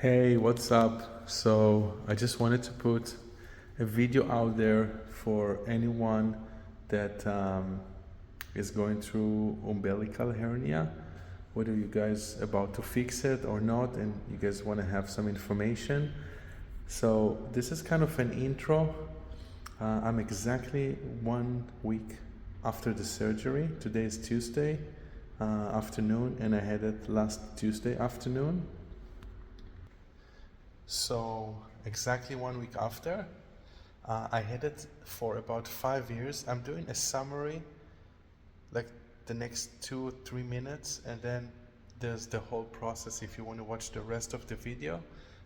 Hey, what's up? So, I just wanted to put a video out there for anyone that is going through umbilical hernia, whether you guys about to fix it or not, and you guys want to have some information. So, this is kind of an intro. I'm exactly 1 week after the surgery. Today is Tuesday afternoon, and I had it last Tuesday afternoon. So exactly 1 week after, I had it for about 5 years. I'm doing a summary, like the next 2 or 3 minutes, and then there's the whole process if you want to watch the rest of the video.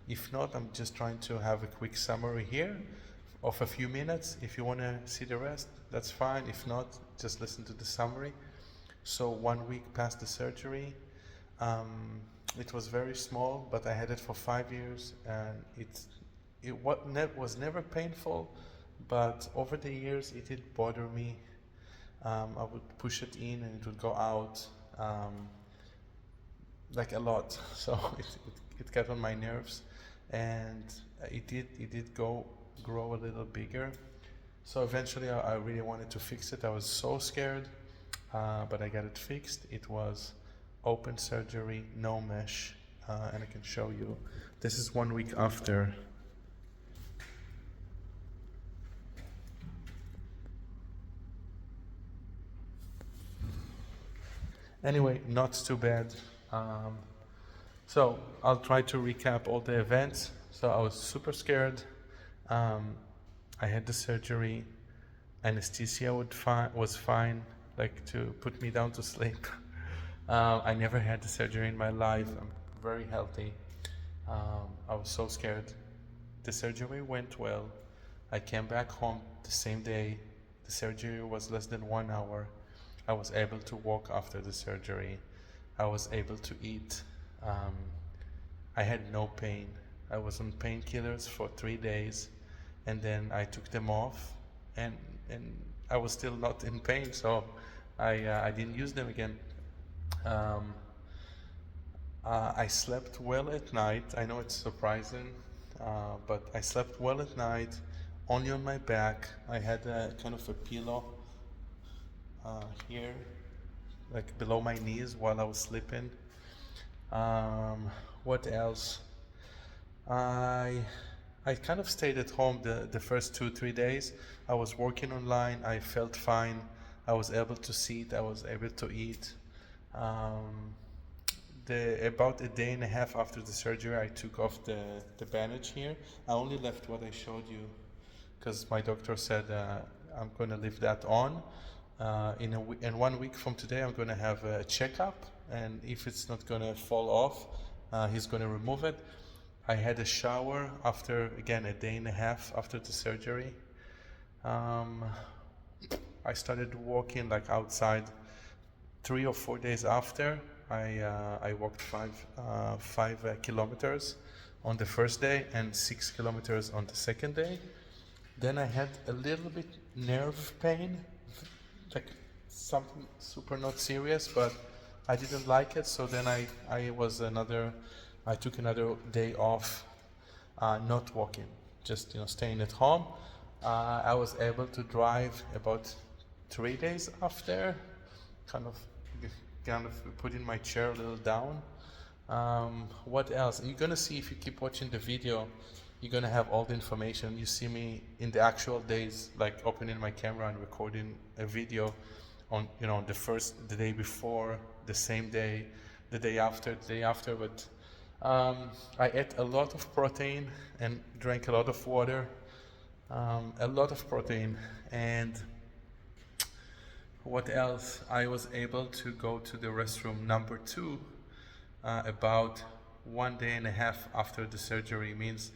If not, I'm just trying to have a quick summary here of a few minutes. If you want to see the rest, that's fine. If not, just listen to the summary. So 1 week past the surgery, it was very small, but I had it for 5 years, and was never painful, but over the years it did bother me. I would push it in and it would go out, like a lot. So it got on my nerves, and it did grow a little bigger. So eventually I really wanted to fix it. I was so scared, but I got it fixed. It was open surgery, no mesh, and I can show you. This is 1 week after. Anyway, not too bad. So I'll try to recap all the events. So I was super scared. I had the surgery. Anesthesia was fine, like to put me down to sleep. I never had the surgery in my life. I'm very healthy. I was so scared. The surgery went well. I came back home the same day. The surgery was less than 1 hour. I was able to walk after the surgery. I was able to eat. I had no pain. I was on painkillers for 3 days, and then I took them off, and I was still not in pain, so I didn't use them again. I slept well at night. I know it's surprising, but I slept well at night, only on my back. I had a kind of a pillow here, like below my knees while I was sleeping. What else? I kind of stayed at home the first 2-3 days. I was working online. I felt fine. I was able to sit. I was able to eat. About a day and a half after the surgery, I took off the bandage here. I only left what I showed you because my doctor said I'm going to leave that on. In 1 week from today, I'm going to have a checkup, and if it's not going to fall off, he's going to remove it. I had a shower after, again, a day and a half after the surgery. I started walking like outside 3 or 4 days after. I walked 5 kilometers on the first day and 6 kilometers on the second day. Then I had a little bit nerve pain, like something super not serious, but I didn't like it. So then I took another day off, not walking, just staying at home. I was able to drive about 3 days after, kind of putting my chair a little down. What else? You're gonna see, if you keep watching the video, you're gonna have all the information. You see me in the actual days, like opening my camera and recording a video on the day before, the same day, the day after, but I ate a lot of protein and drank a lot of water, a lot of protein. And what else? I was able to go to the restroom number 2 about 1 day and a half after the surgery. Means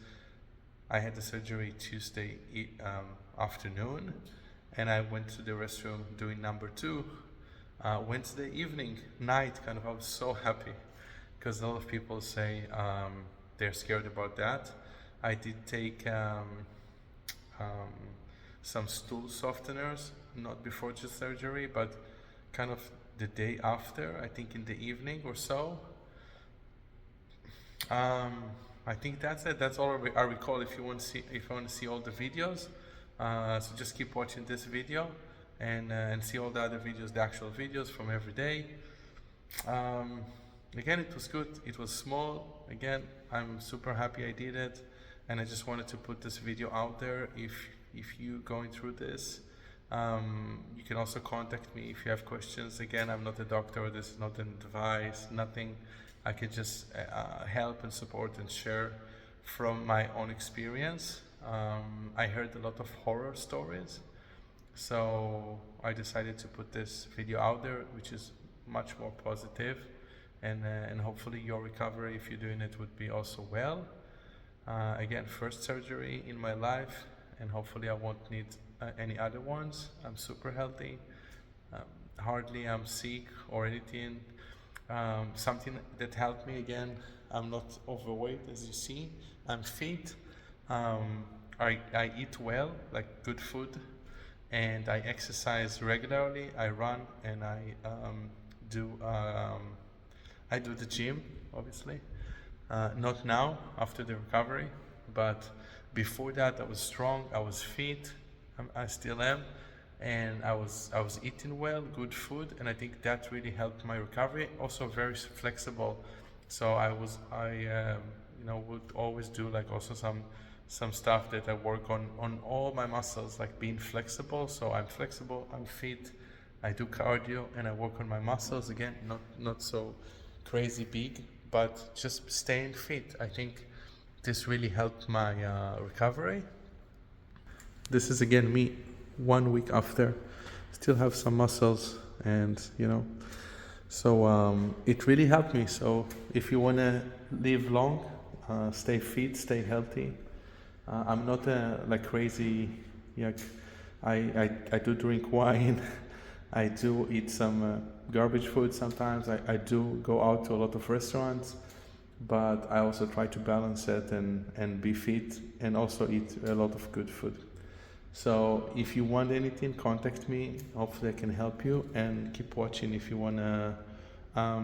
I had the surgery Tuesday afternoon, and I went to the restroom doing number 2 Wednesday night. I was so happy because a lot of people say they're scared about that. I did take some stool softeners, not before the surgery, but kind of the day after, I think in the evening or so. I I think that's it. That's all I recall. If you want to see all the videos, so just keep watching this video and see all the other videos, the actual videos from every day. Um, Again, it was good. It was small. Again, I'm super happy I did it, and I just wanted to put this video out there. If you going through this, you can also contact me if you have questions. Again, I'm not a doctor. This is not an advice. Nothing. I can just help and support and share from my own experience. I heard a lot of horror stories, so I decided to put this video out there, which is much more positive, and hopefully your recovery, if you're doing it, would be also well. Again, first surgery in my life, and hopefully I won't need any other ones. I'm super healthy. Hardly I'm sick or anything. Something that helped me, again, I'm not overweight, as you see. I'm fit. I eat well, like good food, and I exercise regularly. I run, and do I do the gym, obviously. Not now, after the recovery, but before that I was strong, I was fit, I still am, and I was eating well, good food, and I think that really helped my recovery. Also very flexible, so I would always do like also some stuff that I work on all my muscles, like being flexible. So I'm flexible, I'm fit, I do cardio, and I work on my muscles. Again, not so crazy big, but just staying fit. I think this really helped my recovery. This is again me 1 week after, still have some muscles, and so it really helped me. So if you want to live long, stay fit, stay healthy. I'm not like crazy. Yeah, I do drink wine. I do eat some garbage food sometimes. I do go out to a lot of restaurants, but I also try to balance it and be fit and also eat a lot of good food. So if you want anything, contact me. Hopefully I can help you, and keep watching if you want to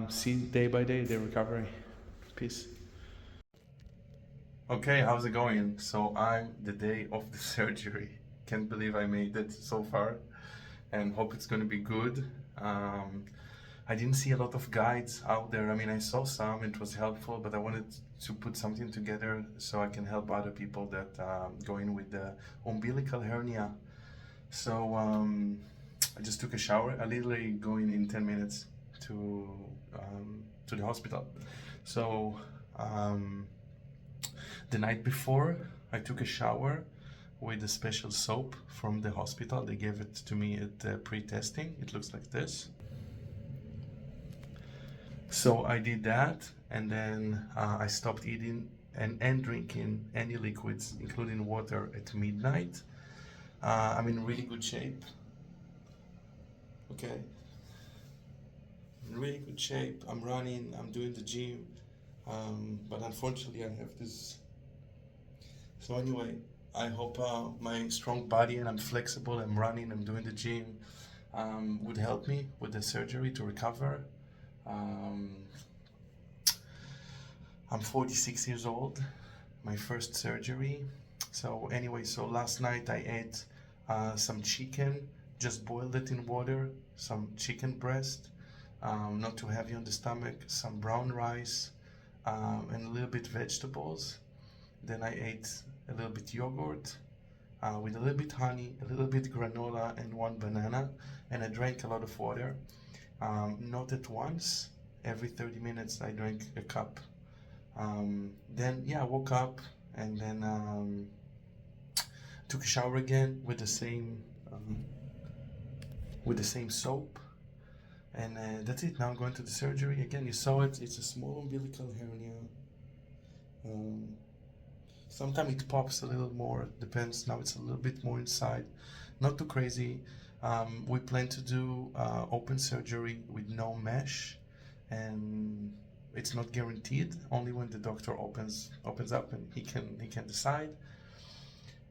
see day by day the recovery. Peace. Okay, how's it going? So I'm the day of the surgery. Can't believe I made it so far, and hope it's going to be good. I didn't see a lot of guides out there. I mean, I saw some, it was helpful, but I wanted to put something together so I can help other people that go in with the umbilical hernia. So I just took a shower. I literally go in 10 minutes to the hospital. So the night before, I took a shower with a special soap from the hospital. They gave it to me at pre-testing. It looks like this. So I did that, and then I stopped eating and drinking any liquids, including water, at midnight. I'm in really good shape. Okay. In really good shape. I'm running, I'm doing the gym, but unfortunately I have this. So anyway, I hope my strong body, and I'm flexible, I'm running, I'm doing the gym, would help me with the surgery to recover. I'm 46 years old, my first surgery. So anyway, so last night I ate some chicken, just boiled it in water, some chicken breast, not too heavy on the stomach, some brown rice, and a little bit vegetables. Then I ate a little bit yogurt with a little bit honey, a little bit granola, and one banana, and I drank a lot of water. Not at once, every 30 minutes I drank a cup. Then yeah, I woke up, and then took a shower again with the same soap, and that's it. Now I'm going to the surgery again. You saw it. It's a small umbilical hernia. Sometimes it pops a little more, depends. Now it's a little bit more inside, not too crazy. We plan to do open surgery with no mesh, and it's not guaranteed. Only when the doctor opens up, and he can decide.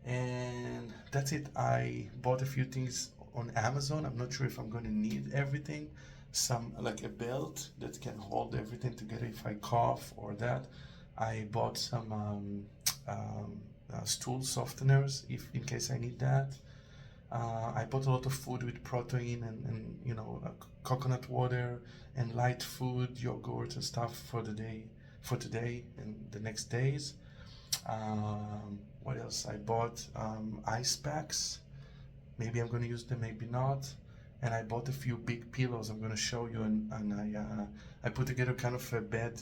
And that's it. I bought a few things on Amazon. I'm not sure if I'm going to need everything. Some, like a belt that can hold everything together if I cough or that. I bought some stool softeners if in case I need that. I bought a lot of food with protein and coconut water and light food, yogurt and stuff for the day, for today and the next days. What else? I bought ice packs. Maybe I'm gonna use them, maybe not. And I bought a few big pillows. I'm gonna show you, and I put together kind of a bed,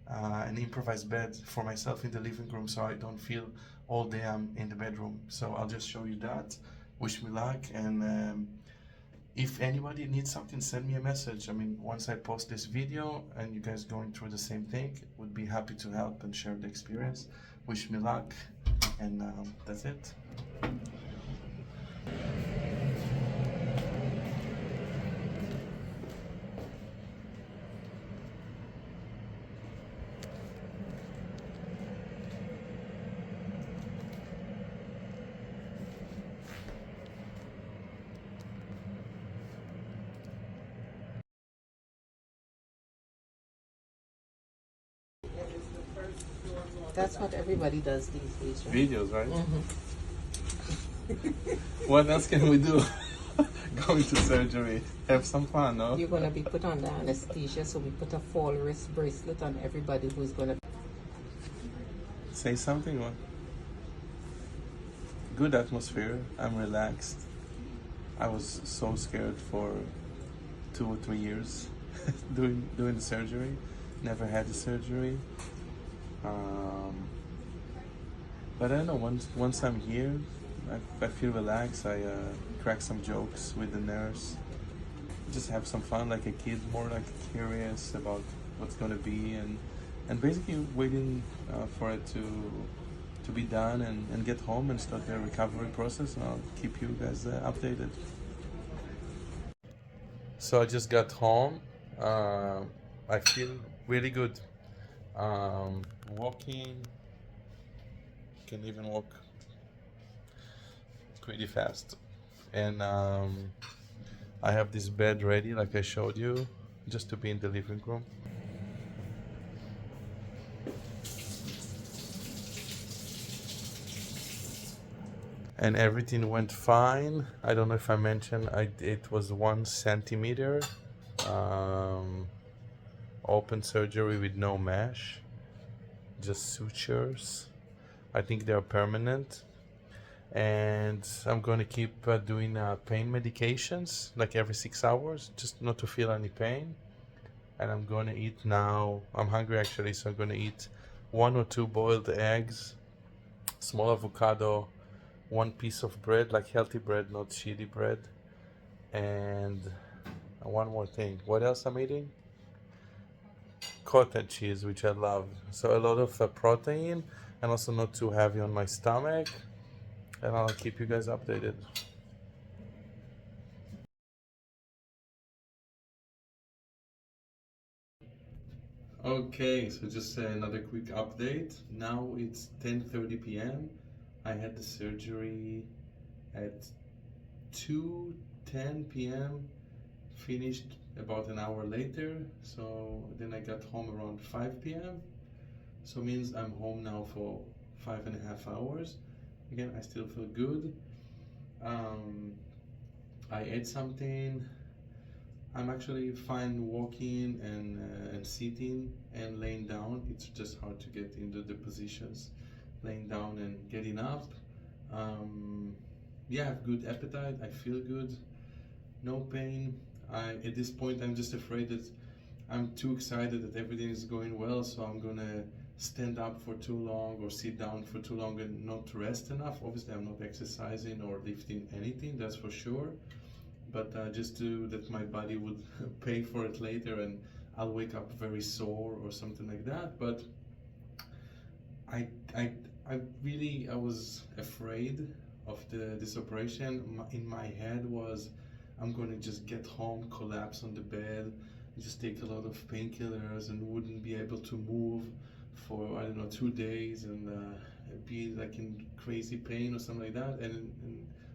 an improvised bed for myself in the living room, so I don't feel all day I'm in the bedroom. So I'll just show you that. Wish me luck, and if anybody needs something, send me a message. I mean, once I post this video and you guys going through the same thing, would be happy to help and share the experience. Wish me luck, and that's it. That's what everybody does these days, right? Videos, right? What else can we do? Going to surgery. Have some fun, no? You're going to be put under anesthesia, so we put a fall wrist bracelet on everybody who's going to... Say something. What? Good atmosphere. I'm relaxed. I was so scared for 2 or 3 years doing the surgery. Never had the surgery. But I don't know, once I'm here, I feel relaxed. I crack some jokes with the nurse. Just have some fun like a kid, more like curious about what's gonna be, and basically waiting for it to be done and get home and start the recovery process, and I'll keep you guys updated. So I just got home. I feel really good. Walking, can even walk pretty fast, and I have this bed ready like I showed you, just to be in the living room. And everything went fine. I don't know if I mentioned, it was 1 centimeter open surgery with no mesh, just sutures. I think they're permanent, and I'm going to keep doing pain medications like every 6 hours, just not to feel any pain. And I'm going to eat now. I'm hungry actually, so I'm going to eat 1 or 2 boiled eggs, small avocado, 1 piece of bread, like healthy bread, not shitty bread, and one more thing. What else I'm eating? Cottage cheese, which I love. So a lot of protein, and also not too heavy on my stomach. And I'll keep you guys updated. Okay, so just another quick update. Now it's 10:30 p.m. I had the surgery at 2:10 p.m. Finished about an hour later. So then I got home around 5 p.m. So means I'm home now for 5.5 hours. Again, I still feel good. I ate something. I'm actually fine walking and sitting and laying down. It's just hard to get into the positions, laying down and getting up. Yeah, I have good appetite. I feel good. No pain. At this point, I'm just afraid that I'm too excited that everything is going well, so I'm gonna stand up for too long or sit down for too long and not rest enough. Obviously, I'm not exercising or lifting anything, that's for sure. But just to that my body would pay for it later, and I'll wake up very sore or something like that. But I, I, I was afraid of this operation. In my head was, I'm going to just get home, collapse on the bed, just take a lot of painkillers, and wouldn't be able to move for, I don't know, 2 days, and be like in crazy pain or something like that. And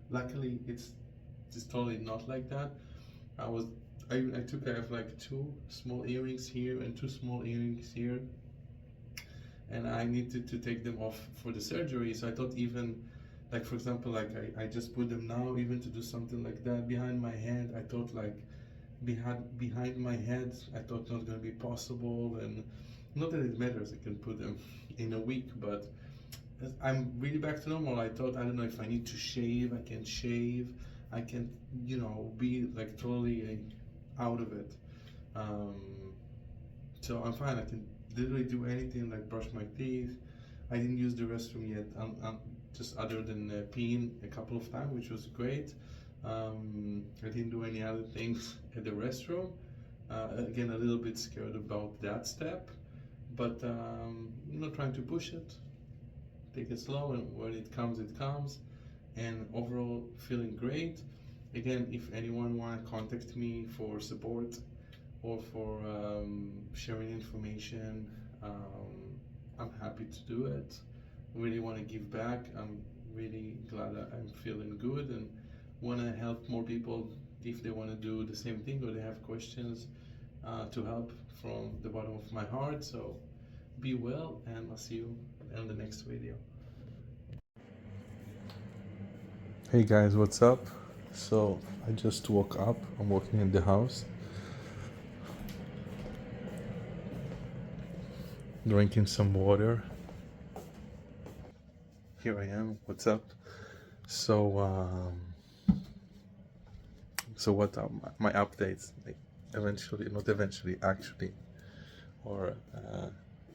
luckily, it's totally not like that. I was, I have like 2 small earrings here and 2 small earrings here, and I needed to take them off for the surgery. So I thought, even like, for example, like I just put them now, even to do something like that behind my head, I thought like behind my head, I thought not going to be possible. And not that it matters, I can put them in a week, but I'm really back to normal. I thought, I don't know, if I need to shave, I can shave. I can, be like totally out of it. Um, so I'm fine. I can literally do anything, like brush my teeth. I didn't use the restroom yet, just other than peeing a couple of times, which was great. I didn't do any other things at the restroom. Again, a little bit scared about that step, but not trying to push it. Take it slow, and when it comes, it comes. And overall, feeling great. Again, if anyone want to contact me for support or for sharing information, I'm happy to do it. Really want to give back. I'm really glad that I'm feeling good, and want to help more people if they want to do the same thing or they have questions, to help from the bottom of my heart. So be well, and I'll see you in the next video. Hey guys, what's up? So I just woke up. I'm walking in the house, drinking some water. Here I am. What's up? So what are my updates? Like, eventually, not eventually, actually, or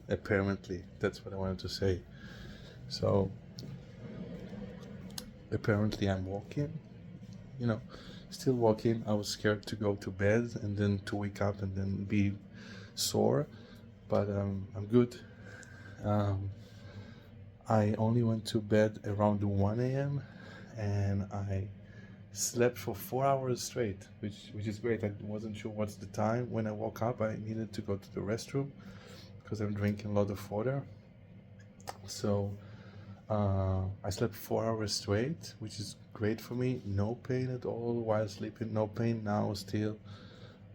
apparently. That's what I wanted to say. So apparently, I'm walking. Still walking. I was scared to go to bed and then to wake up and then be sore, but I'm good. I only went to bed around 1 a.m. and I slept for 4 hours straight, which is great. I wasn't sure what's the time. When I woke up, I needed to go to the restroom because I'm drinking a lot of water. So I slept 4 hours straight, which is great for me. No pain at all while sleeping. No pain now still.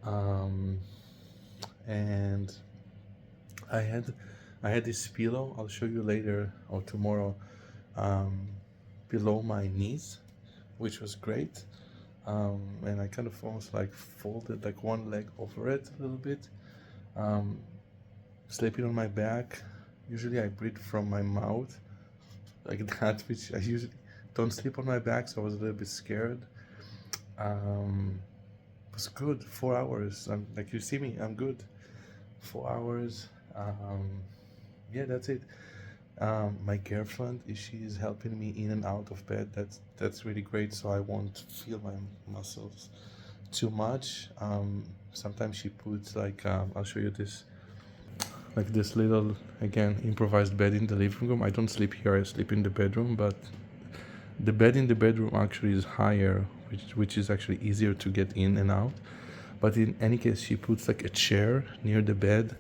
And I had this pillow. I'll show you later or tomorrow. Below my knees, which was great. And I kind of almost like folded like one leg over it a little bit. Sleeping on my back. Usually I breathe from my mouth like that, which I usually don't sleep on my back, so I was a little bit scared. It was good. 4 hours. Like you see me, I'm good. 4 hours. Yeah, that's it. My girlfriend, she's helping me in and out of bed. That's really great, so I won't feel my muscles too much. Sometimes she puts like I'll show you this, like this little, again, improvised bed in the living room. I don't sleep here, I sleep in the bedroom, but the bed in the bedroom actually is higher, which is actually easier to get in and out. But in any case, she puts like a chair near the bed,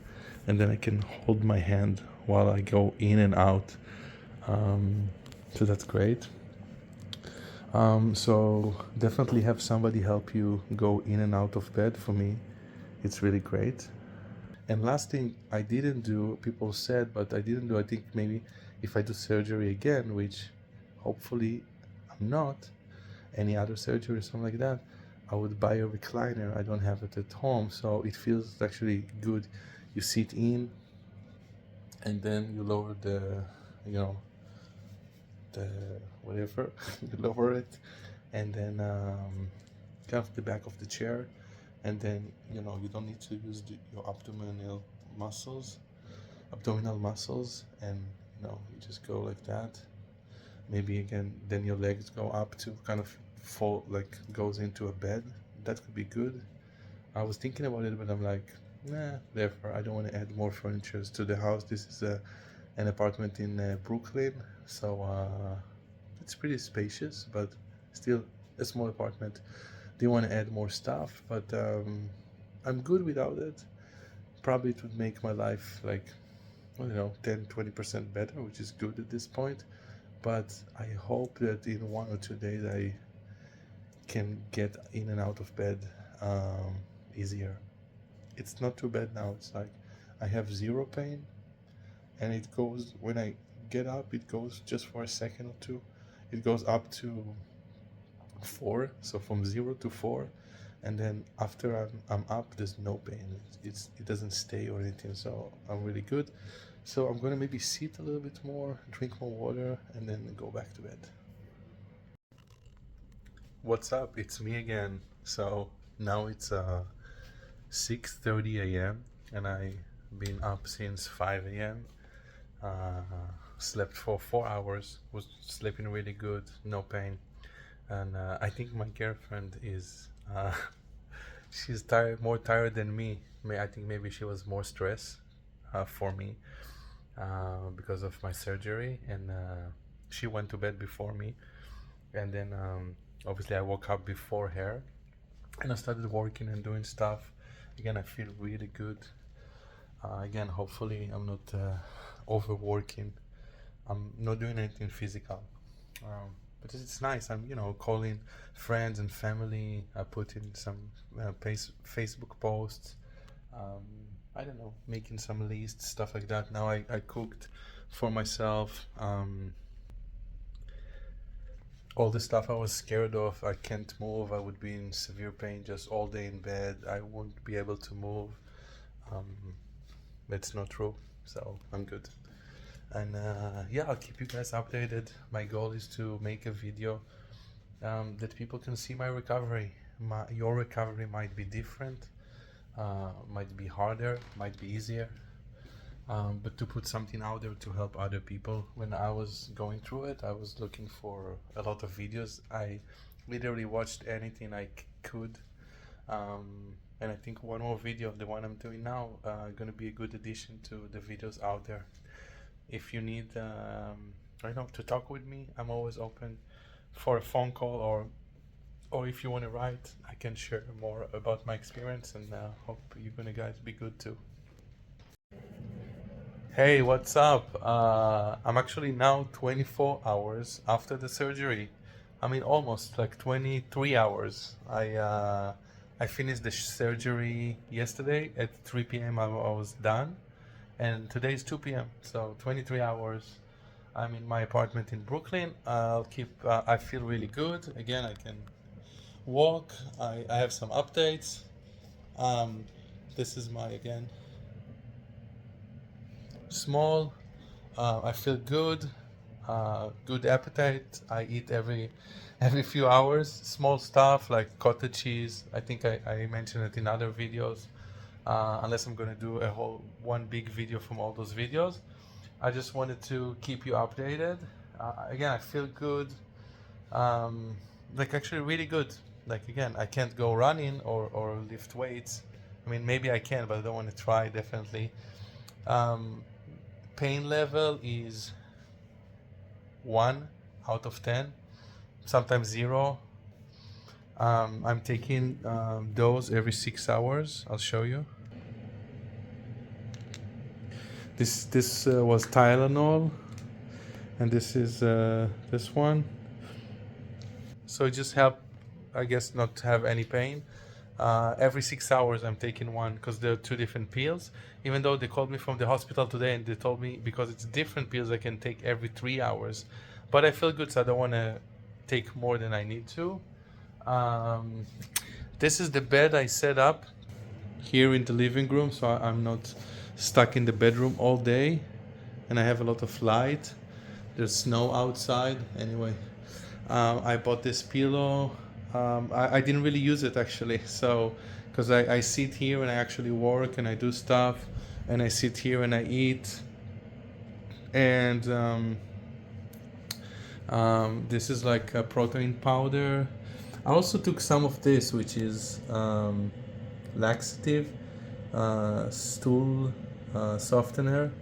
and then I can hold my hand while I go in and out. So that's great. So definitely have somebody help you go in and out of bed. For me, it's really great. And last thing I didn't do, people said, but I didn't do, I think maybe if I do surgery again, which hopefully I'm not, any other surgery or something like that, I would buy a recliner. I don't have it at home, so it feels actually good. You sit in, and then you lower the whatever, you lower it, and then kind of the back of the chair, and then you don't need to use your abdominal muscles, and you just go like that. Maybe again, then your legs go up to kind of fall, like goes into a bed. That could be good. I was thinking about it, but I'm like, nah, therefore I don't want to add more furniture to the house. This is an apartment in Brooklyn, so it's pretty spacious, but still a small apartment. They want to add more stuff, but I'm good without it. Probably it would make my life like, I don't know, 10-20% better, which is good at this point. But I hope that in 1 or 2 days I can get in and out of bed easier. It's not too bad now. It's like I have zero pain, and it goes, when I get up, it goes just for a second or two. It goes up to 4, so from 0 to 4, and then after I'm up, there's no pain. It doesn't stay or anything, so I'm really good. So I'm gonna maybe sit a little bit more, drink more water, and then go back to bed. What's up? It's me again. So now it's 6:30 a.m. and I've been up since 5 a.m. Slept for 4 hours. Was sleeping really good, no pain, and I think my girlfriend is she's tired, more tired than me. I think maybe she was more stressed for me because of my surgery, and she went to bed before me, and then obviously I woke up before her, and I started working and doing stuff. Again, I feel really good. Again, hopefully I'm not overworking. I'm not doing anything physical. But it's nice. I'm, calling friends and family. I put in some Facebook posts. I don't know, making some lists, stuff like that. Now I cooked for myself. All the stuff I was scared of. I can't move. I would be in severe pain just all day in bed. I won't be able to move. It's not true. So I'm good. And yeah, I'll keep you guys updated. My goal is to make a video that people can see my recovery. Your recovery might be different, might be harder, might be easier, but to put something out there to help other people. When I was going through it, I was looking for a lot of videos. I literally watched anything I could, and I think one more video, the one I'm doing now, gonna be a good addition to the videos out there. If you need, I know, to talk with me, I'm always open for a phone call, or if you want to write, I can share more about my experience, and hope you're gonna guys be good too. Hey, what's up? I'm actually now 24 hours after the surgery. I mean, almost like 23 hours. I finished the surgery yesterday at 3 p.m. I was done, and today is 2 p.m. So 23 hours. I'm in my apartment in Brooklyn. I feel really good. Again, I can walk. I have some updates. Um, this is my, again, small. I feel good. Good appetite. I eat every few hours. Small stuff like cottage cheese. I think I mentioned it in other videos. Unless I'm gonna do a whole one big video from all those videos. I just wanted to keep you updated. Again, I feel good. Like actually really good. Like again, I can't go running or lift weights. I mean, maybe I can, but I don't want to try, definitely. Um, Pain level is 1 out of 10, sometimes 0. I'm taking dose every 6 hours. I'll show you. This was Tylenol, and this is this one. So it just help, I guess, not to have any pain. Every 6 hours I'm taking one because they're two different pills. Even though they called me from the hospital today and they told me because it's different pills I can take every 3 hours. But I feel good, so I don't want to take more than I need to. This is the bed I set up here in the living room, so I'm not stuck in the bedroom all day, and I have a lot of light. There's snow outside. Anyway, I bought this pillow. I didn't really use it actually, so because I sit here and I actually work and I do stuff, and I sit here and I eat, and this is like a protein powder. I also took some of this, which is laxative, stool softener.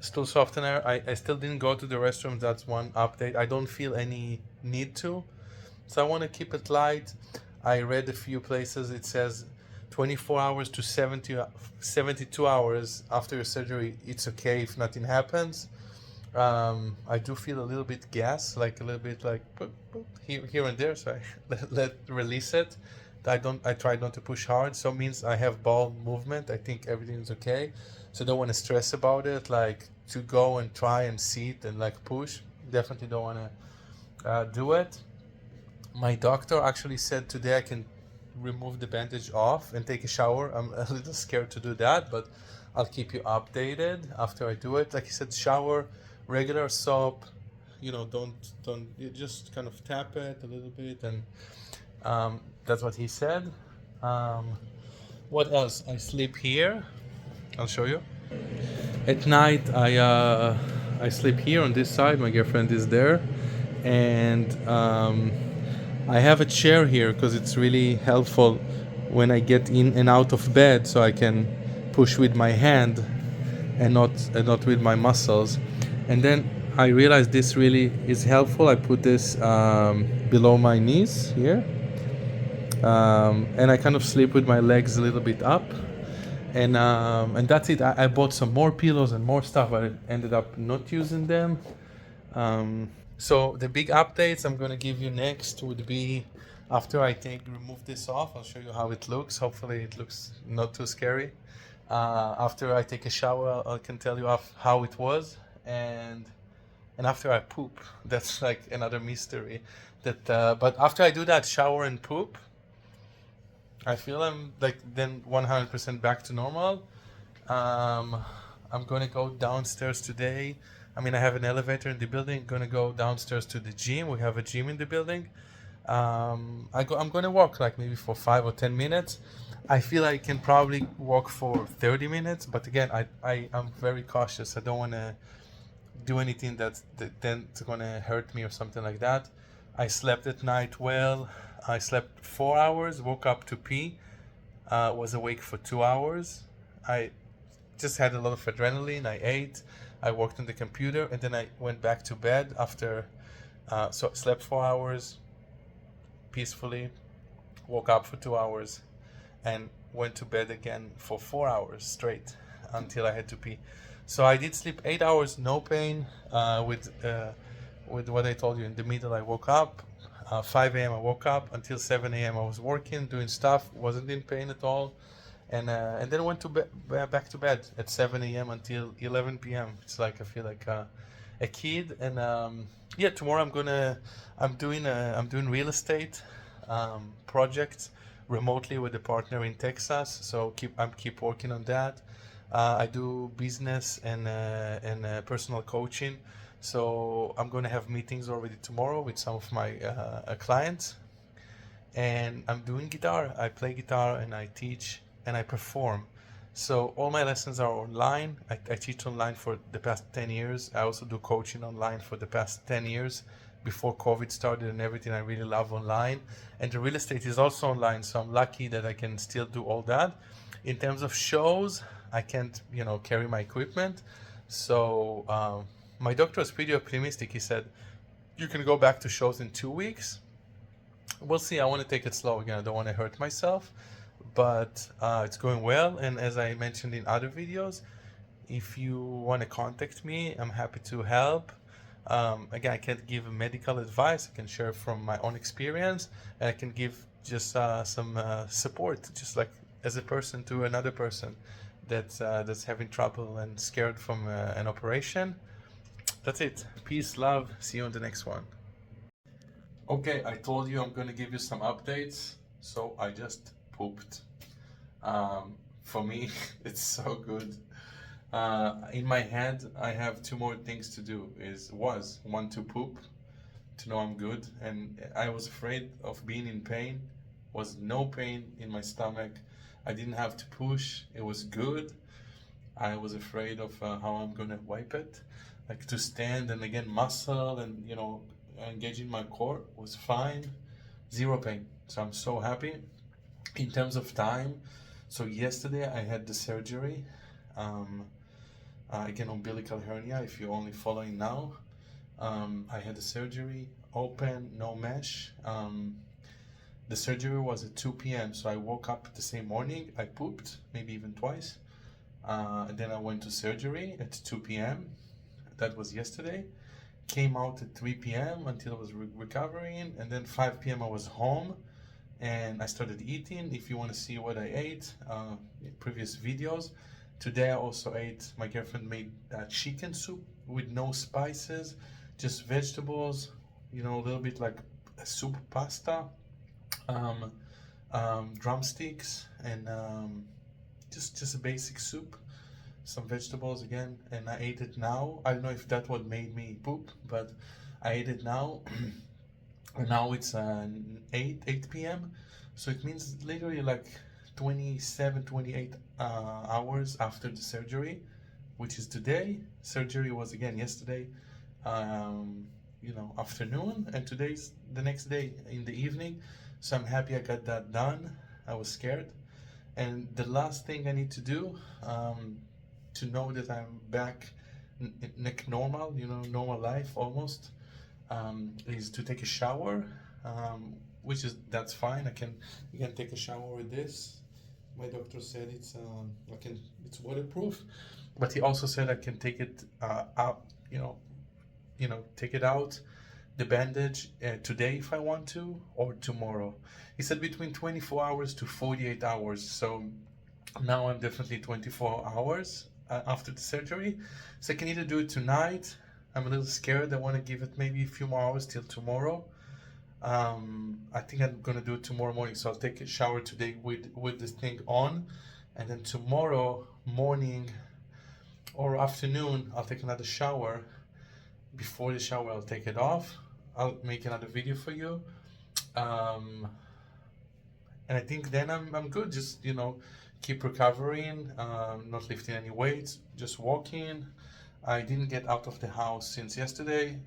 Stool softener. I still didn't go to the restroom. That's one update. I don't feel any need to, so I want to keep it light. I read a few places. It says 24 hours to 72 hours after your surgery. It's okay if nothing happens. I do feel a little bit gas, like a little bit like here and there. So I let release it. I try not to push hard. So it means I have bowel movement. I think everything's okay. so don't want to stress about it, like to go and try and sit and like push. Definitely don't want to do it. My doctor actually said today I can remove the bandage off and take a shower. I'm a little scared to do that, but I'll keep you updated after I do it. Like he said, shower, regular soap, don't you just kind of tap it a little bit, and that's what he said. Um, what else? I sleep here. I'll show you. At night, I sleep here on this side. My girlfriend is there, and I have a chair here because it's really helpful when I get in and out of bed, so I can push with my hand and not with my muscles. And then I realized this really is helpful. I put this below my knees here, and I kind of sleep with my legs a little bit up, and that's it. I bought some more pillows and more stuff, but I ended up not using them. So the big updates I'm gonna give you next would be after I remove this off. I'll show you how it looks. Hopefully it looks not too scary. After I take a shower, I can tell you how it was, and after I poop, that's like another mystery. But after I do that shower and poop, I feel I'm like then 100% back to normal. I'm gonna go downstairs today. I mean, I have an elevator in the building. Gonna go downstairs to the gym. We have a gym in the building. I'm gonna walk like maybe for 5 or 10 minutes. I feel I can probably walk for 30 minutes, but again, I'm very cautious. I don't want to do anything that's gonna hurt me or something like that. I slept at night well. I slept 4 hours, woke up to pee, was awake for 2 hours. I just had a lot of adrenaline. I ate, I worked on the computer, and then I went back to bed after. So I slept 4 hours peacefully, woke up for 2 hours, and went to bed again for 4 hours straight until I had to pee. So I did sleep 8 hours, no pain. With what I told you, in the middle I woke up. 5 a.m. I woke up. Until 7 a.m. I was working, doing stuff, wasn't in pain at all, and then went to back to bed at 7 a.m. until 11 p.m. It's like I feel like a kid. And yeah, tomorrow I'm doing real estate projects remotely with a partner in Texas. So keep working on that. I do business and personal coaching. So I'm going to have meetings already tomorrow with some of my clients. And I'm doing guitar. I play guitar and I teach and I perform. So all my lessons are online. I teach online for the past 10 years. I also do coaching online for the past 10 years. Before COVID started and everything, I really love online. And the real estate is also online. So I'm lucky that I can still do all that. In terms of shows, I can't, carry my equipment. So my doctor was pretty optimistic. He said, you can go back to shows in 2 weeks. We'll see. I want to take it slow again. I don't want to hurt myself, but it's going well. And as I mentioned in other videos, if you want to contact me, I'm happy to help. Again, I can't give medical advice. I can share from my own experience, and I can give just some support, just like as a person to another person that's having trouble and scared from an operation. That's it. Peace, love. See you on the next one. Okay, I told you I'm gonna give you some updates. So I just pooped. For me, it's so good. In my head, I have two more things to do. One, to poop, to know I'm good, and I was afraid of being in pain. Was no pain in my stomach. I didn't have to push. It was good. I was afraid of how I'm gonna wipe it, like to stand and again muscle and engaging my core was fine, zero pain. So I'm so happy. In terms of time, so yesterday I had the surgery. Again, umbilical hernia. If you're only following now, I had the surgery, open, no mesh. The surgery was at 2 p.m. So I woke up the same morning. I pooped, maybe even twice. And then I went to surgery at 2 p.m. That was yesterday. Came out at 3 p.m. until I was recovering. And then 5 p.m. I was home and I started eating. If you want to see what I ate, in previous videos, Today I also ate, my girlfriend made chicken soup with no spices, just vegetables, you know, a little bit like a soup pasta, um, drumsticks, and just a basic soup, some vegetables again, and I ate it now. I don't know if that what made me poop, but I ate it now. Now it's 8 p.m. So it means literally like 27, 28 hours after the surgery, which is today. Surgery was again yesterday, you know, afternoon, and today's the next day in the evening. So I'm happy I got that done. I was scared. And the last thing I need to do, to know that I'm back normal, you know, normal life almost, is to take a shower, which is that's fine. You can take a shower with this. My doctor said it's waterproof, but he also said I can take it out, take it out, the bandage today if I want to, or tomorrow. He said between 24 hours to 48 hours. So now I'm definitely 24 hours after the surgery. So I can either do it tonight. I'm a little scared. I want to give it maybe a few more hours till tomorrow. I think I'm gonna do it tomorrow morning. So I'll take a shower today with this thing on, and then tomorrow morning or afternoon I'll take another shower. Before the shower I'll take it off. I'll make another video for you. And I think then I'm good. Just, you know, keep recovering, not lifting any weights, just walking. I didn't get out of the house since yesterday.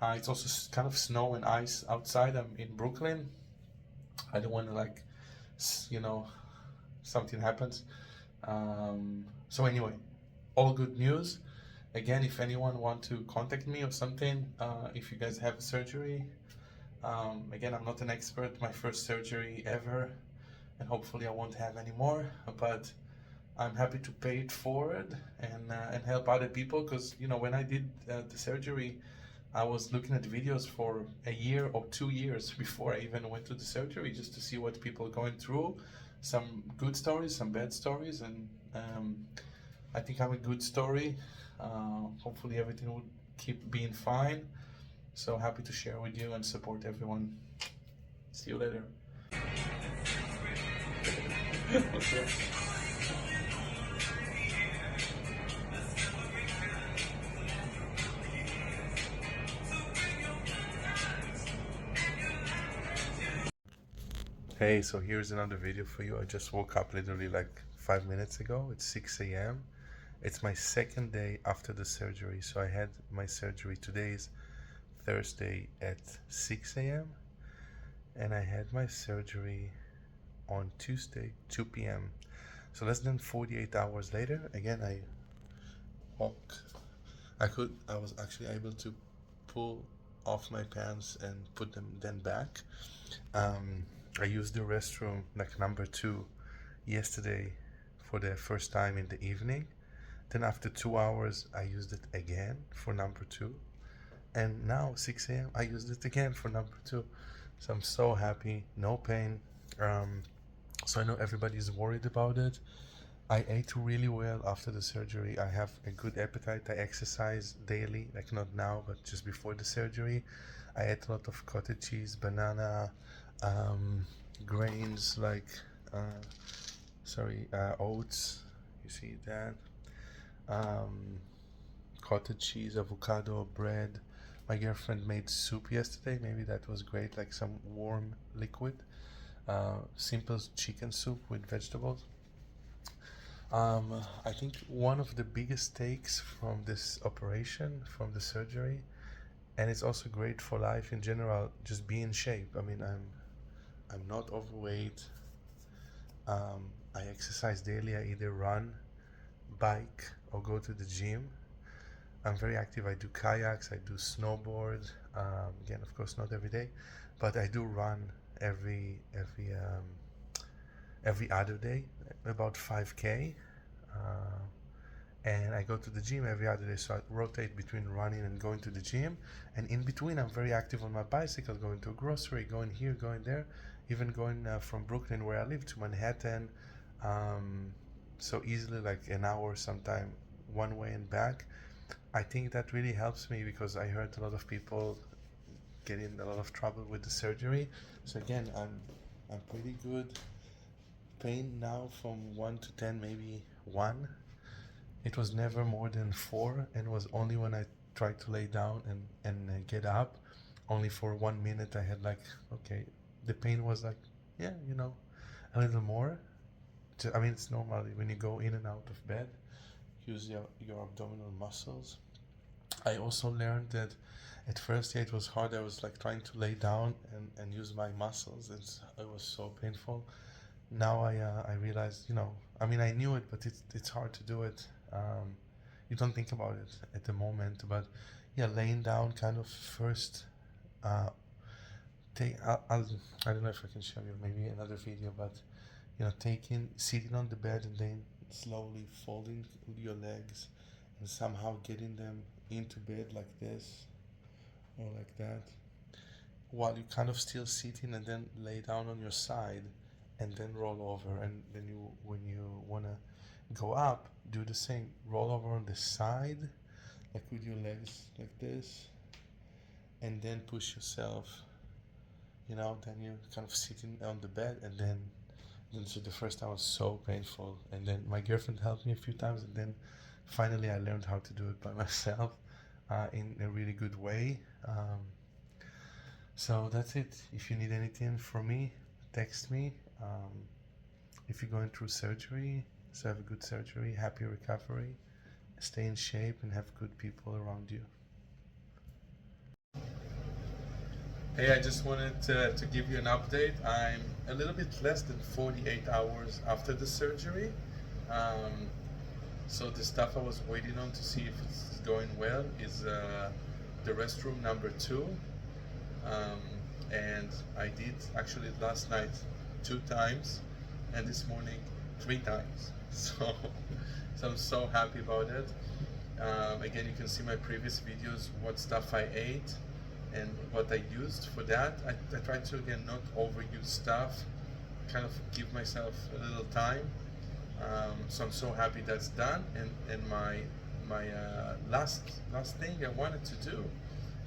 It's also kind of snow and ice outside. I'm in Brooklyn. I don't want to, like, you know, something happens. So anyway, all good news. Again, if anyone want to contact me or something, if you guys have surgery, again, I'm not an expert. My first surgery ever, and hopefully I won't have any more. But I'm happy to pay it forward and help other people, because, you know, when I did the surgery, I was looking at videos for a year or 2 years before I even went to the surgery, just to see what people are going through. Some good stories, some bad stories, and I think I'm a good story. Hopefully everything will keep being fine. So happy to share with you and support everyone. See you later. Hey, so here's another video for you. I just woke up literally like 5 minutes ago. It's 6 a.m. It's my second day after the surgery. So I had my surgery, today's Thursday, at 6 a.m. and I had my surgery on Tuesday, 2 p.m. So less than 48 hours later, again, I was actually able to pull off my pants and put them then back. I used the restroom, like number 2, yesterday for the first time in the evening. Then after 2 hours, I used it again for number 2. And now, 6 a.m., I used it again for number 2. So I'm so happy, no pain. So I know everybody's worried about it. I ate really well after the surgery. I have a good appetite. I exercise daily, like not now, but just before the surgery. I ate a lot of cottage cheese, banana, grains like, oats. You see that? Cottage cheese, avocado, bread. My girlfriend made soup yesterday. Maybe that was great, like some warm liquid. Simple chicken soup with vegetables. I think one of the biggest takes from this operation, from the surgery, and it's also great for life in general, just be in shape. I mean, I'm not overweight. I exercise daily. I either run, bike, or go to the gym. I'm very active. I do kayaks, I do snowboard. Again, of course, not every day, but I do run every other day, about 5K. And I go to the gym every other day, so I rotate between running and going to the gym. And in between, I'm very active on my bicycle, going to a grocery, going here, going there, even going from Brooklyn, where I live, to Manhattan. so easily, like an hour sometime one way and back. I think that really helps me because I heard a lot of people get in a lot of trouble with the surgery. So again, I'm pretty good. Pain now from 1 to 10, maybe 1. It was never more than 4, and it was only when I tried to lay down and get up. Only for 1 minute I had like, okay, the pain was like, yeah, a little more. I mean, it's normal when you go in and out of bed, use your abdominal muscles. I also learned that at first, yeah, it was hard. I was like trying to lay down and use my muscles. It was so painful. Now I realized, I mean, I knew it, but it's hard to do it. You don't think about it at the moment, but yeah, laying down kind of first. Take I don't know if I can show you maybe another video, but sitting on the bed and then slowly folding your legs and somehow getting them into bed like this or like that, while you're kind of still sitting, and then lay down on your side and then roll over, and then when you want to go up, do the same, roll over on the side like with your legs like this, and then push yourself, then you're kind of sitting on the bed, and then so the first time was so painful, and then my girlfriend helped me a few times, and then finally I learned how to do it by myself in a really good way. So that's it. If you need anything from me, text me. If you're going through surgery, so have a good surgery, happy recovery, stay in shape, and have good people around you. Hey, I just wanted to give you an update. I'm a little bit less than 48 hours after the surgery. So the stuff I was waiting on to see if it's going well is the restroom number 2. And I did actually last night 2 times, and this morning 3 times. So I'm so happy about it. Again, you can see my previous videos, what stuff I ate and what I used for that. I tried to, again, not overuse stuff, kind of give myself a little time. So I'm so happy that's done. And my last thing I wanted to do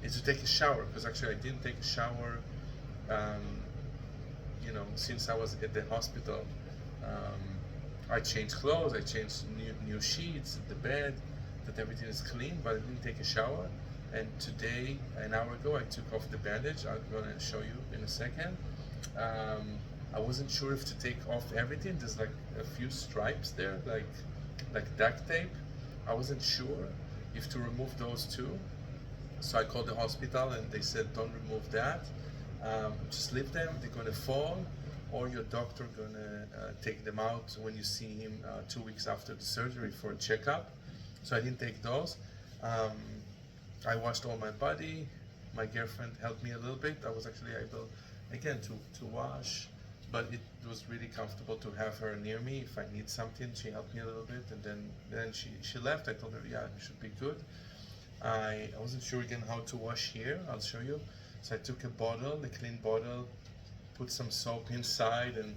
is to take a shower, because actually I didn't take a shower since I was at the hospital. I changed clothes, I changed new sheets, the bed, that everything is clean, but I didn't take a shower. And today, an hour ago, I took off the bandage. I'm gonna show you in a second. I wasn't sure if to take off everything. There's like a few stripes there, like duct tape. I wasn't sure if to remove those too. So I called the hospital and they said, don't remove that. Just leave them, they're gonna fall, or your doctor gonna take them out when you see him 2 weeks after the surgery for a checkup. So I didn't take those. I washed all my body. My girlfriend helped me a little bit. I was actually able, again, to wash, but it was really comfortable to have her near me. If I need something, she helped me a little bit, and then she left. I told her, yeah, it should be good. I wasn't sure again how to wash here. I'll show you. So I took a bottle, the clean bottle, put some soap inside, and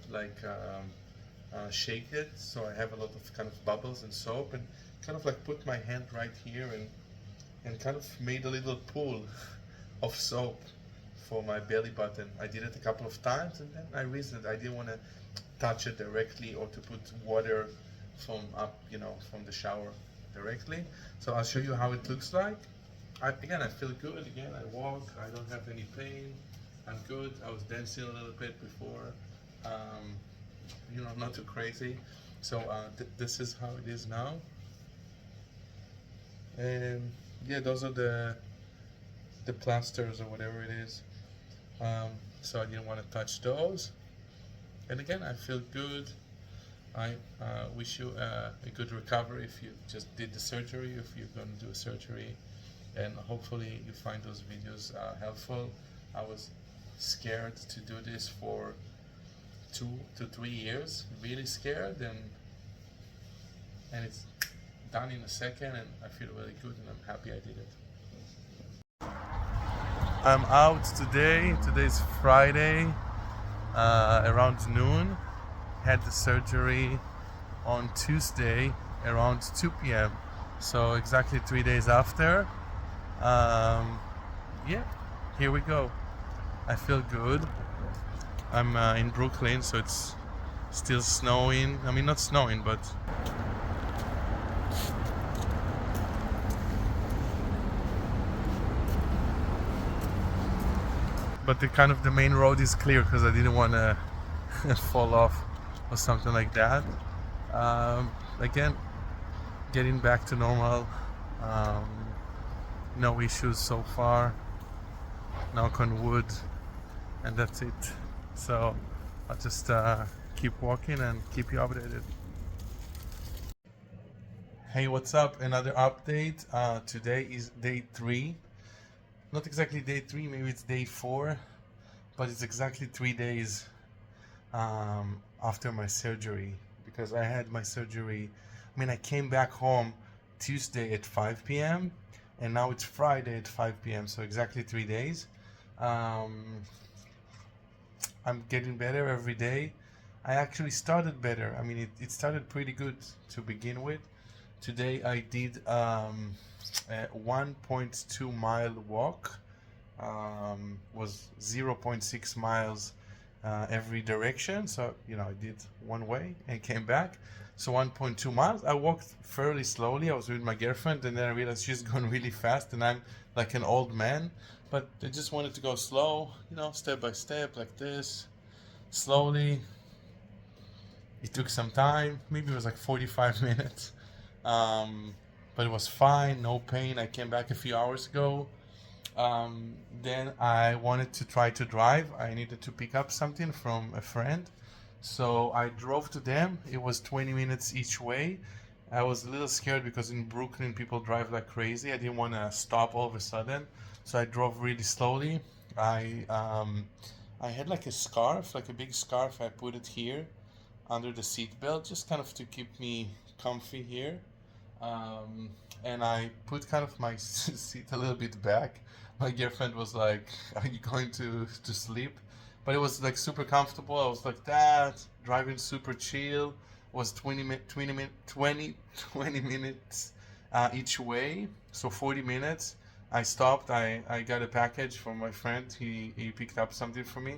shake it. So I have a lot of kind of bubbles and soap, and kind of like put my hand right here and kind of made a little pool of soap for my belly button. I did it a couple of times, and then I reasoned I didn't want to touch it directly or to put water from up, from the shower directly. So I'll show you how it looks like. I feel good. Again, I walk. I don't have any pain. I'm good. I was dancing a little bit before, not too crazy. So this is how it is now. And yeah, those are the plasters or whatever it is. So I didn't want to touch those. And again, I feel good. I wish you a good recovery if you just did the surgery, if you're going to do a surgery, and hopefully you find those videos helpful. I was scared to do this for 2 to 3 years, really scared, and it's done in a second, and I feel really good, and I'm happy I did it. I'm out today. Today's Friday, around noon. Had the surgery on Tuesday around 2 p.m. So exactly 3 days after. Yeah, here we go. I feel good. I'm in Brooklyn, so it's still snowing. I mean, not snowing, but the main road is clear because I didn't want to fall off or something like that. Again, getting back to normal. Um, no issues so far. Knock on wood, and that's it. So I'll just keep walking and keep you updated. Hey, what's up? Another update. Today is day 3. Not exactly day 3, maybe it's day 4, but it's exactly 3 days after my surgery, because I had my surgery. I mean, I came back home Tuesday at 5 p.m. and now it's Friday at 5 p.m. So exactly 3 days. I'm getting better every day. I actually started better. I mean, it started pretty good to begin with. Today I did a 1.2 mile walk. Was 0.6 miles every direction. So, I did one way and came back. So 1.2 miles. I walked fairly slowly. I was with my girlfriend, and then I realized she's going really fast and I'm like an old man. But I just wanted to go slow, step by step, like this, slowly. It took some time. Maybe it was like 45 minutes. But it was fine, no pain. I came back a few hours ago. Then I wanted to try to drive. I needed to pick up something from a friend. So I drove to them. It was 20 minutes each way. I was a little scared because in Brooklyn people drive like crazy. I didn't want to stop all of a sudden. So I drove really slowly. I had like a scarf, like a big scarf. I put it here under the seat belt, just kind of to keep me comfy here. Um, and I put kind of my seat a little bit back. My girlfriend was like, "Are you going to sleep?" But it was like super comfortable. I was like that, driving super chill. It was 20 minutes each way, so 40 minutes. I stopped. I got a package from my friend. He picked up something for me.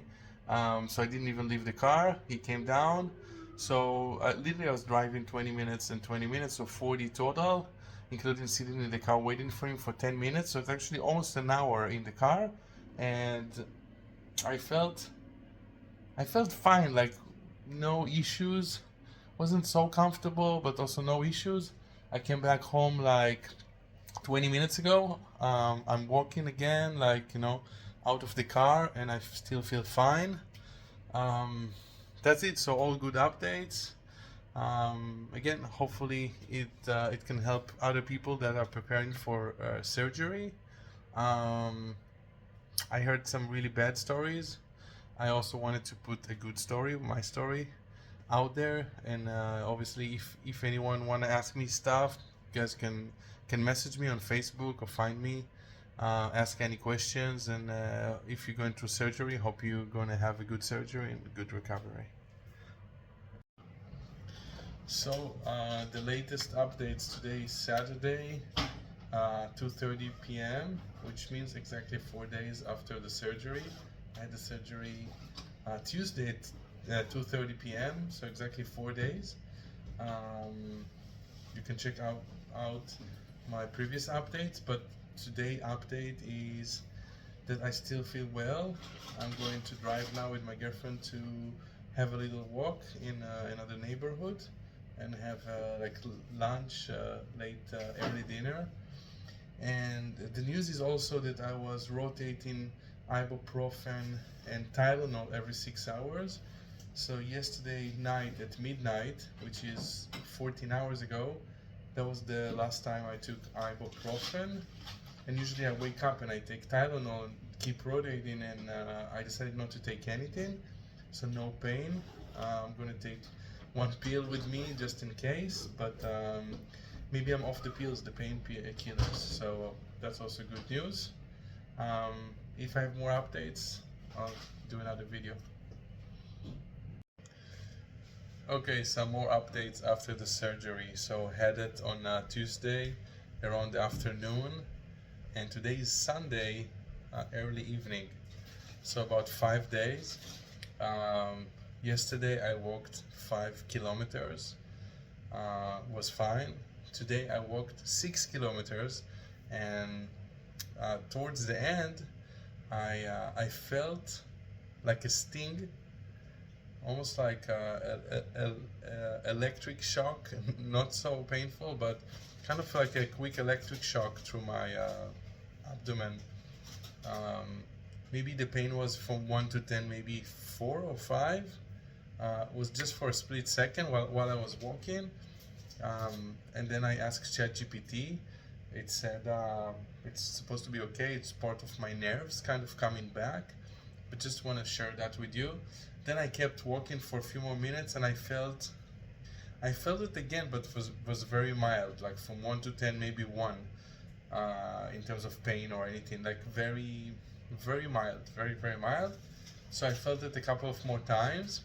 So I didn't even leave the car. He came down. So literally I was driving 20 minutes and 20 minutes, so 40 total, including sitting in the car waiting for him for 10 minutes. So it's actually almost an hour in the car. And I felt fine, like no issues. Wasn't so comfortable, but also no issues. I came back home like 20 minutes ago. I'm walking again, like, out of the car, and I still feel fine. Um, that's it. So all good updates. Again, hopefully it can help other people that are preparing for surgery. Um, I heard some really bad stories. I also wanted to put a good story, my story, out there. And obviously, if anyone want to ask me stuff, you guys can message me on Facebook or find me. Ask any questions, and if you're going through surgery, hope you're going to have a good surgery and good recovery. So the latest updates today is Saturday, 2:30 p.m., which means exactly 4 days after the surgery. I had the surgery Tuesday at 2:30 p.m., so exactly 4 days. You can check out my previous updates, but today update is that I still feel well. I'm going to drive now with my girlfriend to have a little walk in another neighborhood and have like lunch, early dinner. And the news is also that I was rotating ibuprofen and Tylenol every 6 hours. So yesterday night at midnight, which is 14 hours ago, that was the last time I took ibuprofen. And usually I wake up and I take Tylenol and keep rotating, and I decided not to take anything, so no pain. I'm gonna take one pill with me just in case, but maybe I'm off the pills, the pain killers, so that's also good news. If I have more updates, I'll do another video. Okay, some more updates after the surgery. So had it on Tuesday around the afternoon, and today is Sunday, early evening. So about 5 days. Yesterday I walked 5 kilometers. Was fine. Today I walked 6 kilometers, and towards the end, I felt like a sting, almost like electric shock, not so painful, but kind of like a quick electric shock through my abdomen. Maybe the pain was from 1 to 10, maybe 4 or 5. It was just for a split second while I was walking. And then I asked ChatGPT. It said it's supposed to be okay. It's part of my nerves kind of coming back. But just want to share that with you. Then I kept walking for a few more minutes, and I felt it again, but was very mild, like from 1 to 10, maybe 1, in terms of pain or anything, like very, very mild, very, very mild. So I felt it a couple of more times,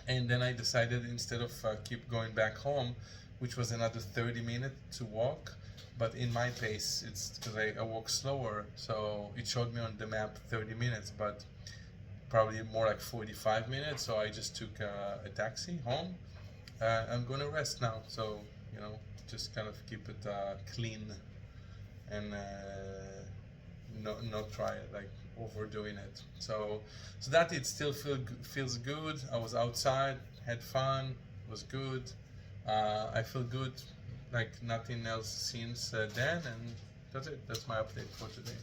and then I decided, instead of keep going back home, which was another 30 minutes to walk, but in my pace, it's because I walk slower, so it showed me on the map 30 minutes, but probably more like 45 minutes. So I just took a taxi home. I'm gonna rest now, so just kind of keep it clean, and not try it, like overdoing it. So that it still feels good. I was outside, had fun, was good. I feel good, like nothing else since then, and that's it. That's my update for today.